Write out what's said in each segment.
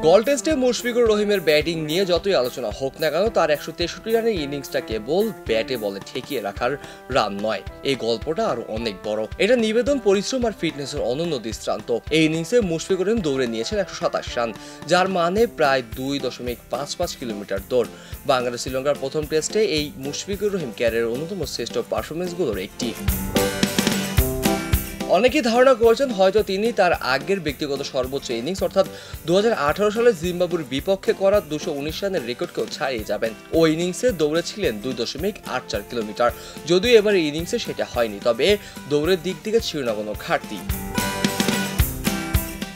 গল টেস্টে মুশফিকুর রহিমের ব্যাটিং নিয়ে যতই আলোচনা হোক না কেন, তার 163 রানের ইনিংসটা কেবল ব্যাটে বলে ঠেকিয়ে রাখার রান নয়, এই গল্পটা আরো অনেক বড়। এটা নিবেদন, পরিশ্রম আর ফিটনেসের অনন্য দৃষ্টান্ত। এই ইনিংসে মুশফিকুর রহিম দৌড়ে নিয়েছেন 127 রান, যার মানে প্রায় 2.55 কিলোমিটার দৌড়। বাংলাদেশ শ্রীলঙ্কার প্রথম টেস্টে এই মুশফিকুর রহিম ক্যারিয়ারের অন্যতম শ্রেষ্ঠ পারফরমেন্সগুলোর একটি। অনেকেই ধারণা করেছেন হয়তো তিনি তার আগের ব্যক্তিগত সর্বোচ্চ ইনিংস অর্থাৎ 2018 সালে জিম্বাবুর বিপক্ষে করা 219 রানের রেকর্ডকেও ছাড়িয়ে যাবেন। ওই ইনিংসে দৌড়েছিলেন 2.84 কিলোমিটার। যদিও এবার ইনিংসে সেটা হয়নি, তবে দৌড়ের দিক থেকে ছিল না কোনো ঘাটতি।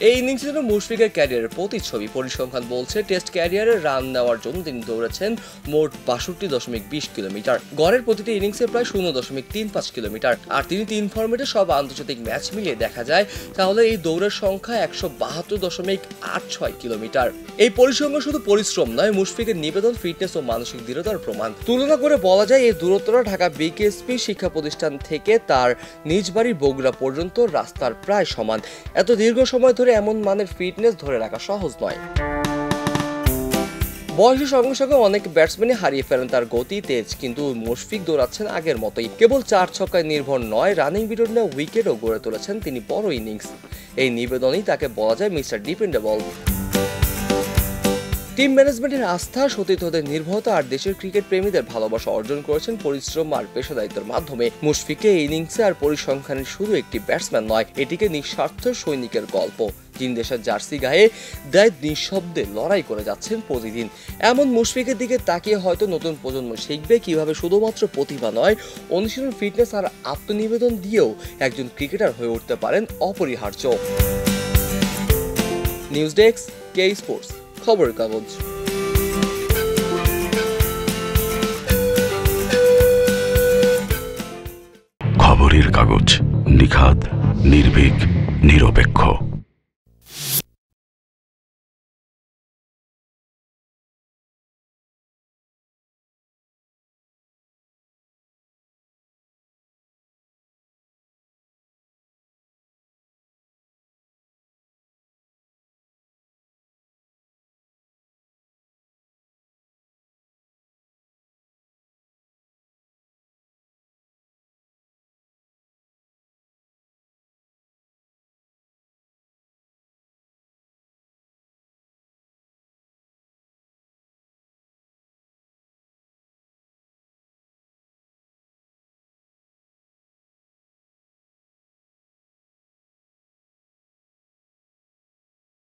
এই ইনিংসে ছিল মুশফিকের ক্যারিয়ারের প্রতিচ্ছবি। পরিসংখ্যান বলছে টেস্ট ক্যারিয়ারে রান নেওয়ার জন্য তিনি দৌড়েছেন মোট 62.20 কিলোমিটার। গড়ের প্রতিটি ইনিংসে প্রায় 0.35 কিলোমিটার। আর তিনি 3 ফরম্যাটে সব আন্তর্জাতিক ম্যাচ মিলিয়ে দেখা যায় তাহলে এই দৌড়ের সংখ্যা 172.86 কিলোমিটার। এই পরিসংখ্যান শুধু পরিশ্রম নয়, মুশফিকের নিবেদন, ফিটনেস ও মানসিক দৃঢ়তার প্রমাণ। তুলনা করে বলা যায় এই দূরত্বটা ঢাকা বিকেএসপি শিক্ষা প্রতিষ্ঠান থেকে তার নিজ বাড়ি বগুড়া পর্যন্ত রাস্তার প্রায় সমান। এত দীর্ঘ সময় ধরে এমন মানের ফিটনেস ধরে রাখা সহজ নয়। বয়সের সঙ্গে সঙ্গে অনেক ব্যাটসম্যানই হারিয়ে ফেলেন তার গতি, তেজ, কিন্তু মুশফিক দৌড়াচ্ছেন আগের মতোই। কেবল 4 ছক্কায় নির্ভর নয়, রানিং বিরোধী উইকেটও গড়ে তুলেছেন তিনি বড় ইনিংস। এই নিবেদনেই তাকে বলা যায় মিস্টার ডিপেন্ডেবল। টিম ম্যানেজমেন্টের আস্থা, সতীর্থদের নির্ভরতা আর দেশের ক্রিকেট প্রেমীদের ভালোবাসা অর্জন করেছেন পরিশ্রম আর পেশাদারিত্বের মাধ্যমে। মুশফিককে এই ইনিংসে আর পরিসংখ্যানের শুধু একটি ব্যাটসম্যান নয়, এটিকে নিঃস্বার্থ সৈনিকের গল্প, যিনি দেশের জার্সি গায়ে দায় নিঃশব্দে লড়াই করে যাচ্ছেন প্রতিদিন। এমন মুশফিকের দিকে তাকিয়ে হয়তো নতুন প্রজন্ম শিখবে কিভাবে শুধুমাত্র প্রতিভা নয়, অনুশীলন, ফিটনেস আর আত্মনিবেদন দিয়েও একজন ক্রিকেটার হয়ে উঠতে পারেন অপরিহার্য। নিউজ ডেস্ক, কে স্পোর্টস, খবরের কাগজ। খবরের কাগজ, নিখাত, নির্ভীক, নিরপেক্ষ।